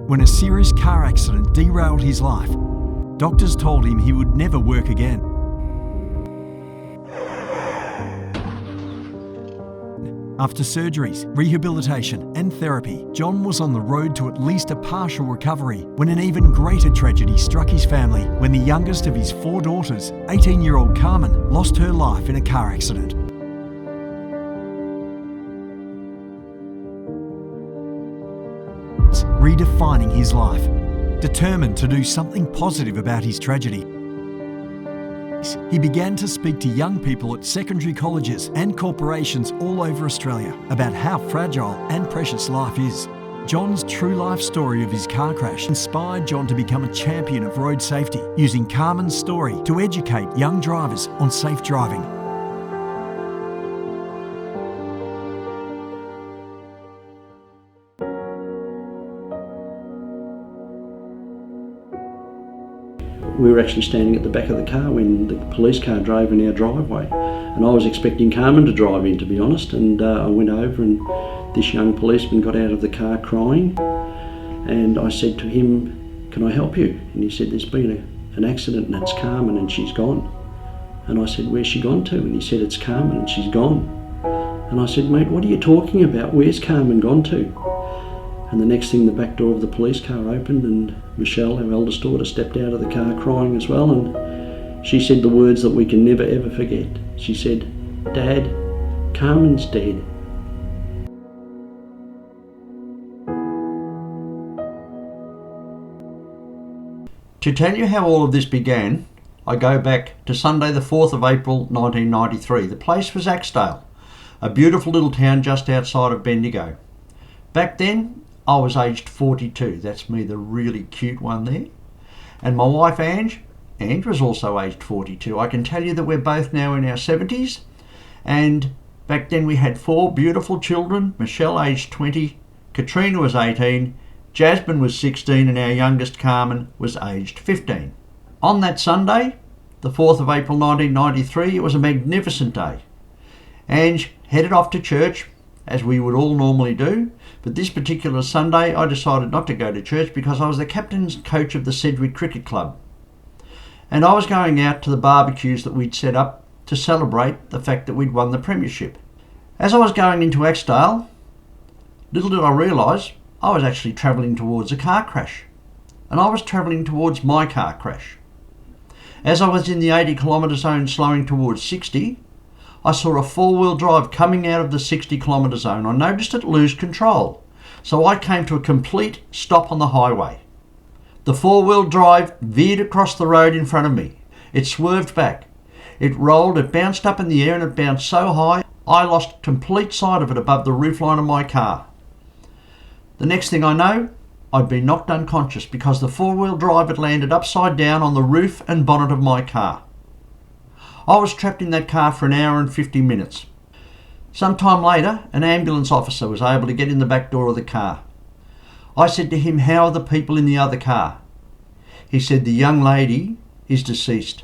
when a serious car accident derailed his life. Doctors told him he would never work again. After surgeries, rehabilitation and therapy, John was on the road to at least a partial recovery when an even greater tragedy struck his family when the youngest of his 4 daughters, 18-year-old Carmen, lost her life in a car accident. Redefining his life, determined to do something positive about his tragedy. He began to speak to young people at secondary colleges and corporations all over Australia about how fragile and precious life is. John's true life story of his car crash inspired John to become a champion of road safety, using Carmen's story to educate young drivers on safe driving. We were actually standing at the back of the car when the police car drove in our driveway, and I was expecting Carmen to drive in, to be honest, and I went over and this young policeman got out of the car crying, and I said to him, "Can I help you?" And he said, "There's been an accident and it's Carmen and she's gone." And I said, "Where's she gone to?" And he said, "It's Carmen and she's gone." And I said, "Mate, what are you talking about? Where's Carmen gone to?" And the next thing, the back door of the police car opened and Michelle, our eldest daughter, stepped out of the car crying as well, and she said the words that we can never ever forget. She said, "Dad, Carmen's dead." To tell you how all of this began, I go back to Sunday the 4th of April 1993. The place was Axdale, a beautiful little town just outside of Bendigo. Back then, I was aged 42, that's me, the really cute one there. And my wife Ange was also aged 42. I can tell you that we're both now in our 70s. And back then we had 4 beautiful children, Michelle aged 20, Katrina was 18, Jasmine was 16, and our youngest Carmen was aged 15. On that Sunday, the 4th of April 1993, it was a magnificent day. Ange headed off to church, as we would all normally do, but this particular Sunday I decided not to go to church because I was the captain's coach of the Sedgwick Cricket Club, and I was going out to the barbecues that we'd set up to celebrate the fact that we'd won the premiership. As I was going into Axdale, little did I realise I was actually travelling towards a car crash, and I was travelling towards my car crash. As I was in the 80km zone slowing towards 60, I saw a 4-wheel drive coming out of the 60km zone. I noticed it lose control, so I came to a complete stop on the highway. The 4-wheel drive veered across the road in front of me. It swerved back. It rolled, it bounced up in the air, and it bounced so high I lost complete sight of it above the roofline of my car. The next thing I know, I'd been knocked unconscious because the 4-wheel drive had landed upside down on the roof and bonnet of my car. I was trapped in that car for an hour and 50 minutes. Some time later, an ambulance officer was able to get in the back door of the car. I said to him, "How are the people in the other car?" He said, "The young lady is deceased."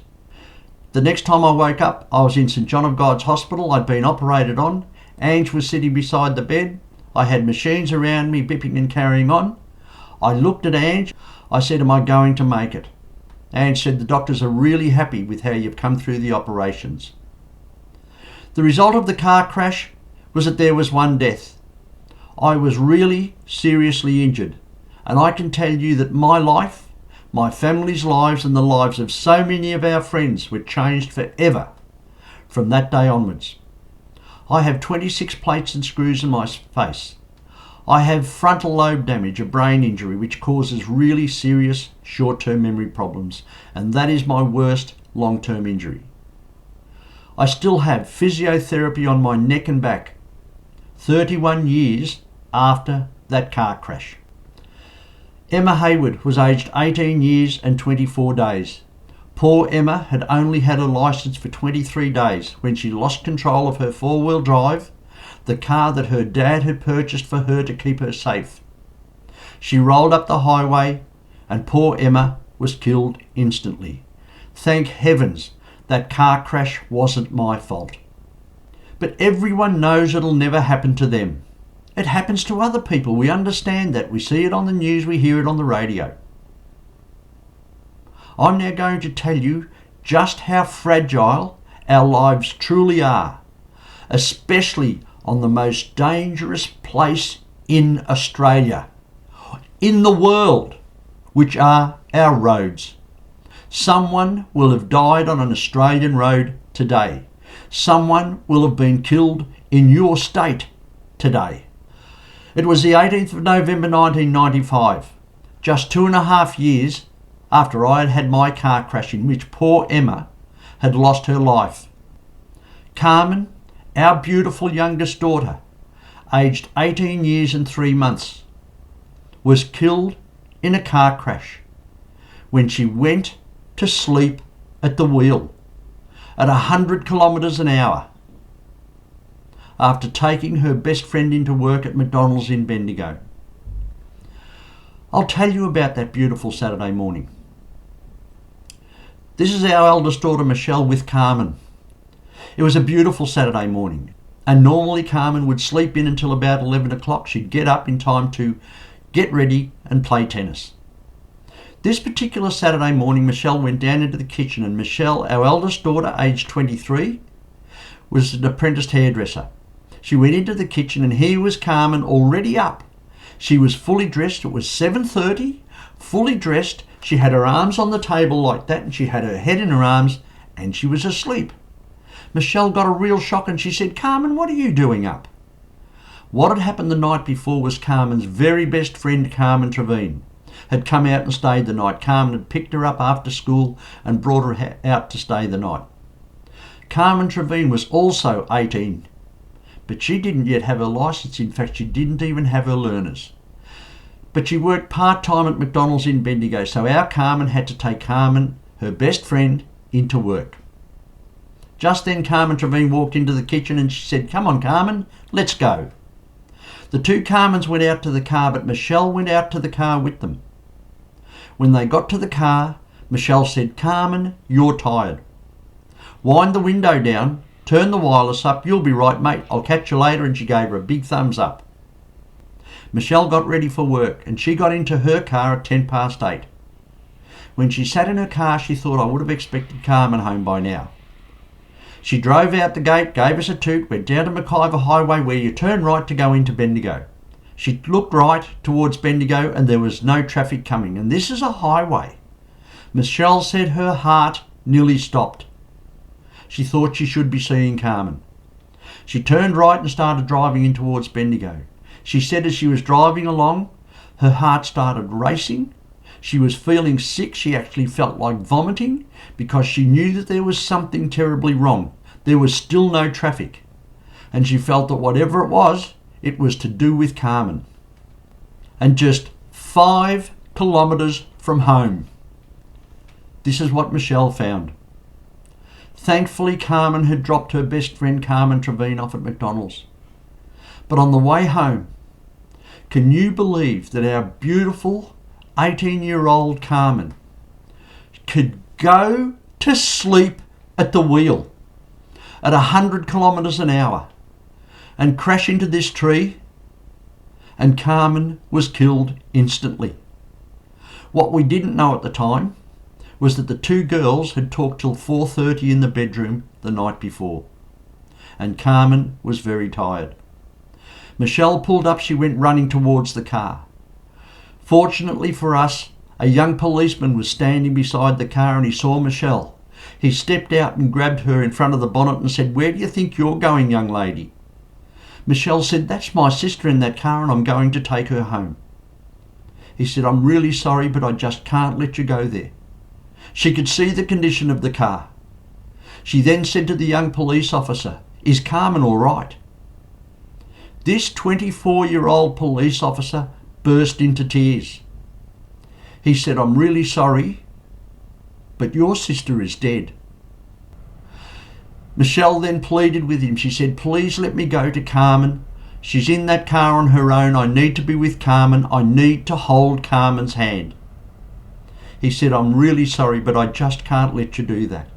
The next time I woke up, I was in St John of God's Hospital. I'd been operated on. Ange was sitting beside the bed. I had machines around me, bipping and carrying on. I looked at Ange. I said, "Am I going to make it?" Ange said, "The doctors are really happy with how you've come through the operations." The result of the car crash was that there was one death. I was really seriously injured, and I can tell you that my life, my family's lives, and the lives of so many of our friends were changed forever from that day onwards. I have 26 plates and screws in my face. I have frontal lobe damage, a brain injury, which causes really serious short-term memory problems, and that is my worst long-term injury. I still have physiotherapy on my neck and back, 31 years after that car crash. Emma Hayward was aged 18 years and 24 days. Poor Emma had only had a licence for 23 days when she lost control of her 4-wheel drive, the car that her dad had purchased for her to keep her safe. She rolled up the highway and poor Emma was killed instantly. Thank heavens that car crash wasn't my fault. But everyone knows it'll never happen to them. It happens to other people. We understand that. We see it on the news, we hear it on the radio. I'm now going to tell you just how fragile our lives truly are, especially on the most dangerous place in Australia, in the world, which are our roads. Someone will have died on an Australian road today. Someone will have been killed in your state today. It was the 18th of November 1995, just 2.5 years after I had had my car crash in which poor Emma had lost her life. Carmen, our beautiful youngest daughter, aged 18 years and 3 months, was killed in a car crash when she went to sleep at the wheel at 100 kilometres an hour after taking her best friend into work at McDonald's in Bendigo. I'll tell you about that beautiful Saturday morning. This is our eldest daughter Michelle with Carmen. It was a beautiful Saturday morning, and normally Carmen would sleep in until about 11 o'clock. She'd get up in time to get ready and play tennis. This particular Saturday morning, Michelle went down into the kitchen, and Michelle, our eldest daughter, aged 23, was an apprenticed hairdresser. She went into the kitchen, and here was Carmen already up. She was fully dressed. It was 7:30, fully dressed. She had her arms on the table like that, and she had her head in her arms, and she was asleep. Michelle got a real shock, and she said, "Carmen, what are you doing up?" What had happened the night before was Carmen's very best friend, Carmen Trevine, had come out and stayed the night. Carmen had picked her up after school and brought her out to stay the night. Carmen Trevine was also 18, but she didn't yet have her licence. In fact, she didn't even have her learners. But she worked part-time at McDonald's in Bendigo, so our Carmen had to take Carmen, her best friend, into work. Just then Carmen Trevine walked into the kitchen and she said, "Come on, Carmen, let's go." The two Carmens went out to the car, but Michelle went out to the car with them. When they got to the car, Michelle said, "Carmen, you're tired. Wind the window down, turn the wireless up, you'll be right, mate. I'll catch you later," and she gave her a big thumbs up. Michelle got ready for work, and she got into her car at 8:10. When she sat in her car, she thought, "I would have expected Carmen home by now." She drove out the gate, gave us a toot, went down to McIver Highway where you turn right to go into Bendigo. She looked right towards Bendigo and there was no traffic coming, and this is a highway. Michelle said her heart nearly stopped. She thought she should be seeing Carmen. She turned right and started driving in towards Bendigo. She said as she was driving along, her heart started racing. She was feeling sick. She actually felt like vomiting because she knew that there was something terribly wrong. There was still no traffic. And she felt that whatever it was to do with Carmen. And just 5 kilometres from home. This is what Michelle found. Thankfully, Carmen had dropped her best friend Carmen Trevine off at McDonald's. But on the way home, can you believe that our beautiful 18-year-old Carmen could go to sleep at the wheel at 100 kilometres an hour and crash into this tree, and Carmen was killed instantly. What we didn't know at the time was that the two girls had talked till 4:30 in the bedroom the night before, and Carmen was very tired. Michelle pulled up. She went running towards the car. Fortunately for us, a young policeman was standing beside the car and he saw Michelle. He stepped out and grabbed her in front of the bonnet and said, "Where do you think you're going, young lady?" Michelle said, "That's my sister in that car and I'm going to take her home." He said, "I'm really sorry, but I just can't let you go there." She could see the condition of the car. She then said to the young police officer, "Is Carmen all right?" This 24-year-old police officer burst into tears. He said, "I'm really sorry, but your sister is dead." Michelle then pleaded with him. She said, "Please let me go to Carmen. She's in that car on her own. I need to be with Carmen. I need to hold Carmen's hand." He said, "I'm really sorry, but I just can't let you do that."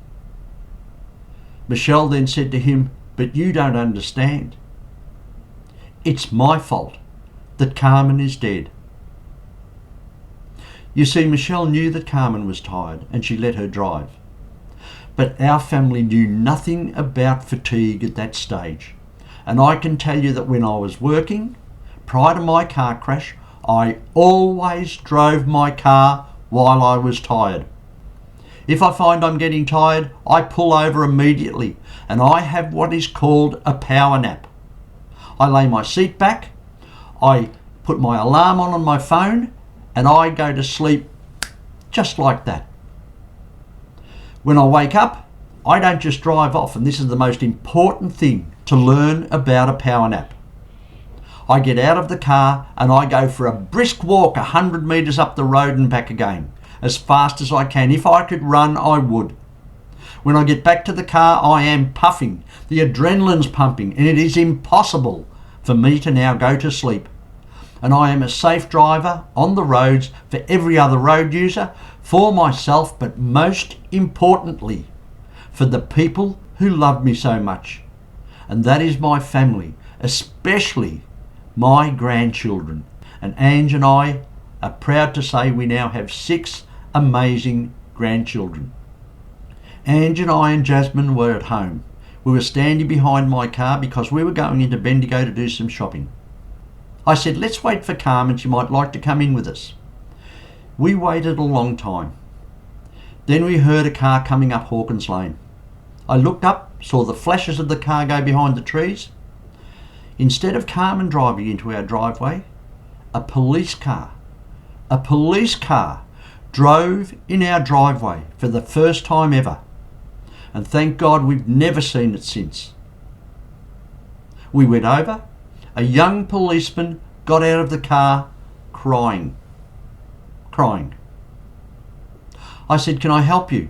Michelle then said to him, "But you don't understand. it's my fault that Carmen is dead. You see, Michelle knew that Carmen was tired and she let her drive. But our family knew nothing about fatigue at that stage. And I can tell you that when I was working, prior to my car crash, I always drove my car while I was tired. If I find I'm getting tired, I pull over immediately and I have what is called a power nap. I lay my seat back, I put my alarm on my phone, and I go to sleep just like that. When I wake up, I don't just drive off, and this is the most important thing to learn about a power nap. I get out of the car and I go for a brisk walk 100 metres up the road and back again, as fast as I can. If I could run, I would. When I get back to the car, I am puffing, the adrenaline's pumping, and it is impossible for me to now go to sleep. And I am a safe driver on the roads for every other road user, for myself, but most importantly, for the people who love me so much. And that is my family, especially my grandchildren. And Ange and I are proud to say we now have 6 amazing grandchildren. Ange and I and Jasmine were at home. We were standing behind my car because we were going into Bendigo to do some shopping. I said, let's wait for Carmen, she might like to come in with us. We waited a long time. Then we heard a car coming up Hawkins Lane. I looked up, saw the flashes of the car go behind the trees. Instead of Carmen driving into our driveway, a police car drove in our driveway for the first time ever. And thank God we've never seen it since. We went over. A young policeman got out of the car crying. I said, can I help you?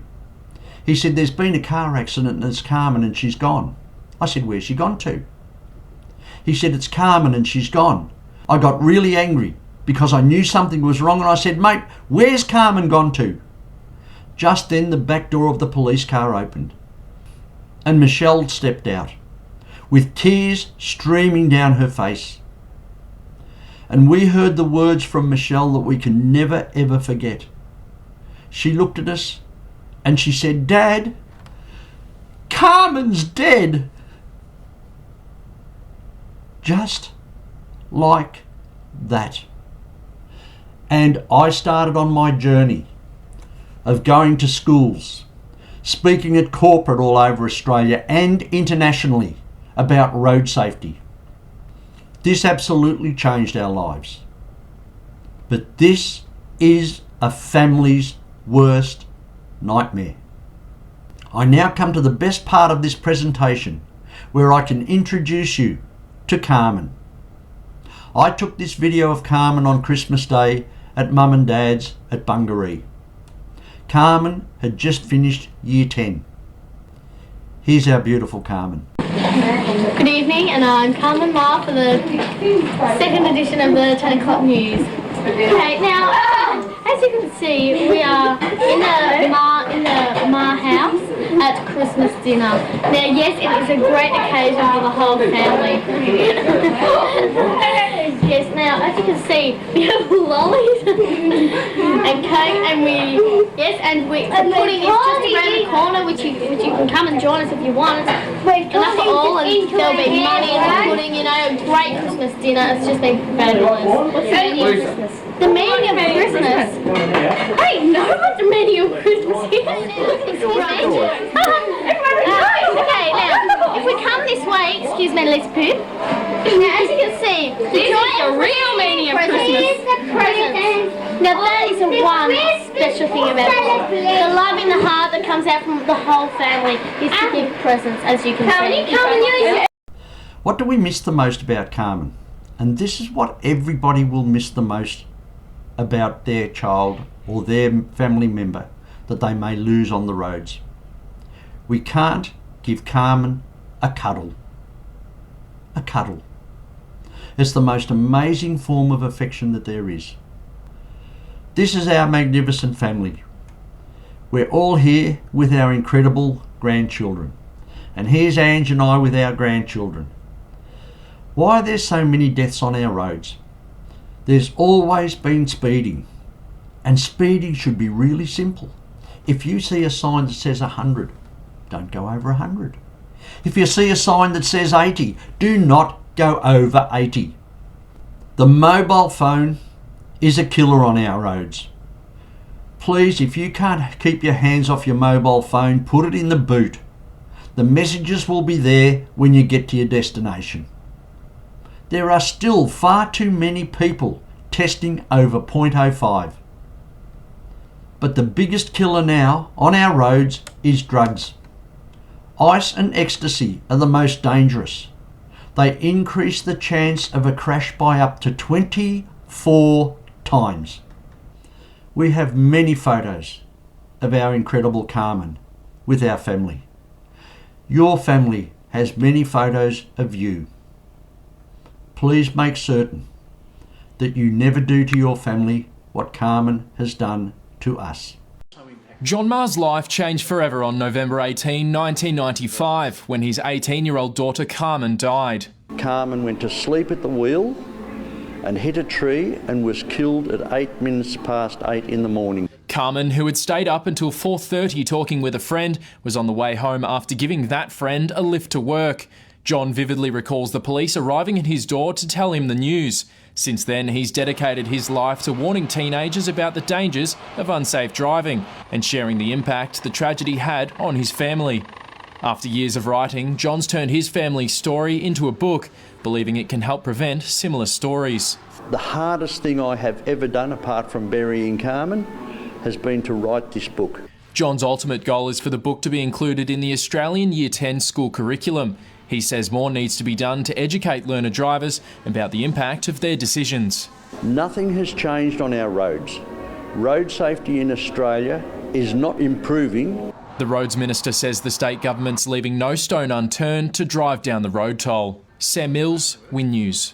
He said, there's been a car accident and it's Carmen and she's gone. I said, where's she gone to? He said, it's Carmen and she's gone. I got really angry because I knew something was wrong and I said, mate, where's Carmen gone to? Just then the back door of the police car opened and Michelle stepped out with tears streaming down her face. And we heard the words from Michelle that we can never ever forget. She looked at us and she said, Dad, Carmen's dead. Just like that. And I started on my journey of going to schools, speaking at corporate all over Australia and internationally about road safety. This absolutely changed our lives. But this is a family's worst nightmare. I now come to the best part of this presentation, where I can introduce you to Carmen. I took this video of Carmen on Christmas Day at Mum and Dad's at Bungaree. Carmen had just finished Year 10. Here's our beautiful Carmen. Good evening, and I'm Carmen Ma for the second edition of the 10 o'clock news. Okay, now, as you can see, we are in the Ma house at Christmas dinner. Now, yes, it is a great occasion for the whole family. Yes, now, as you can see, we have lollies and cake, and the pudding is just around the corner, which you can come and join us if you want. It's enough for all, and there'll be money in the pudding, you know, great Christmas dinner. It's just been fabulous. What's the meaning of Christmas? The meaning of Christmas? I know what the meaning of Christmas is. Okay, now, if we come this way, excuse me, let's poop. Now, as you can see, this is the real meaning of Christmas. Presents. Now, that is the one special thing about Christmas. The love in the heart that comes out from the whole family is to give presents, as you can see. What do we miss the most about Carmen? And this is what everybody will miss the most about their child or their family member that they may lose on the roads. We can't give Carmen a cuddle. A cuddle. It's the most amazing form of affection that there is. This is our magnificent family. We're all here with our incredible grandchildren. And here's Ange and I with our grandchildren. Why are there so many deaths on our roads? There's always been speeding, and speeding should be really simple. If you see a sign that says 100, don't go over 100. If you see a sign that says 80, do not go over 80. The mobile phone is a killer on our roads. Please, if you can't keep your hands off your mobile phone, put it in the boot. The messages will be there when you get to your destination. There are still far too many people testing over 0.05. But the biggest killer now on our roads is drugs. Ice and ecstasy are the most dangerous. They increase the chance of a crash by up to 24 times. We have many photos of our incredible Carmen with our family. Your family has many photos of you. Please make certain that you never do to your family what Carmen has done to us. John Marr's life changed forever on November 18, 1995, when his 18-year-old daughter Carmen died. Carmen went to sleep at the wheel and hit a tree and was killed at 8 minutes past 8 in the morning. Carmen, who had stayed up until 4:30 talking with a friend, was on the way home after giving that friend a lift to work. John vividly recalls the police arriving at his door to tell him the news. Since then, he's dedicated his life to warning teenagers about the dangers of unsafe driving and sharing the impact the tragedy had on his family. After years of writing, John's turned his family's story into a book, believing it can help prevent similar stories. The hardest thing I have ever done, apart from burying Carmen, has been to write this book. John's ultimate goal is for the book to be included in the Australian Year 10 school curriculum. He says more needs to be done to educate learner drivers about the impact of their decisions. Nothing has changed on our roads. Road safety in Australia is not improving. The Roads Minister says the state government's leaving no stone unturned to drive down the road toll. Sam Mills, Win News.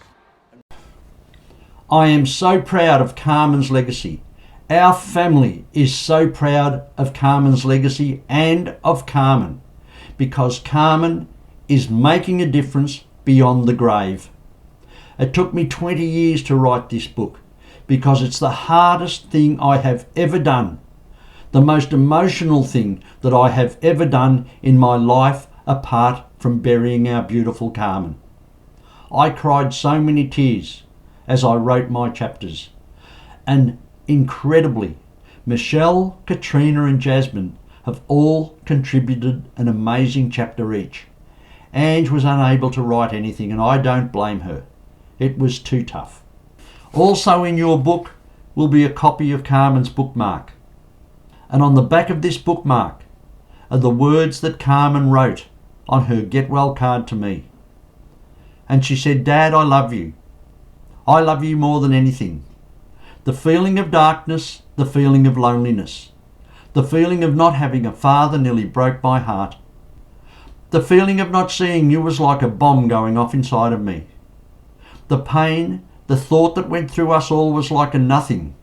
I am so proud of Carmen's legacy. Our family is so proud of Carmen's legacy and of Carmen, because Carmen is making a difference beyond the grave. It took me 20 years to write this book because it's the hardest thing I have ever done, the most emotional thing that I have ever done in my life apart from burying our beautiful Carmen. I cried so many tears as I wrote my chapters, and incredibly, Michelle, Katrina and Jasmine have all contributed an amazing chapter each. Ange was unable to write anything, and I don't blame her. It was too tough. Also in your book will be a copy of Carmen's bookmark. And on the back of this bookmark are the words that Carmen wrote on her get well card to me. And she said, "Dad, I love you. I love you more than anything. The feeling of darkness, the feeling of loneliness, the feeling of not having a father nearly broke my heart. The feeling of not seeing you was like a bomb going off inside of me. The pain, the thought that went through us all was like a nothing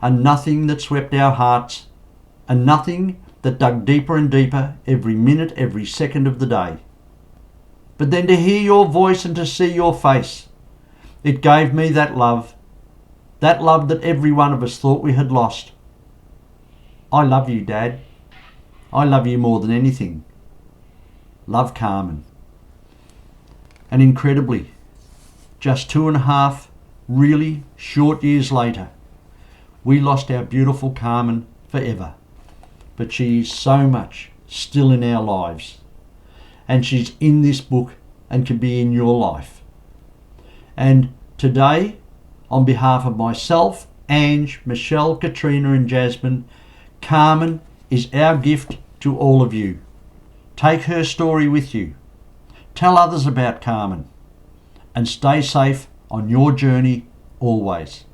that swept our hearts, a nothing that dug deeper and deeper every minute, every second of the day. But then to hear your voice and to see your face, it gave me that love that every one of us thought we had lost. I love you, Dad. I love you more than anything. Love, Carmen." And incredibly, just 2.5 really short years later, we lost our beautiful Carmen forever. But she is so much still in our lives. And she's in this book and can be in your life. And today, on behalf of myself, Ange, Michelle, Katrina and Jasmine, Carmen is our gift to all of you. Take her story with you. Tell others about Carmen. And stay safe on your journey always.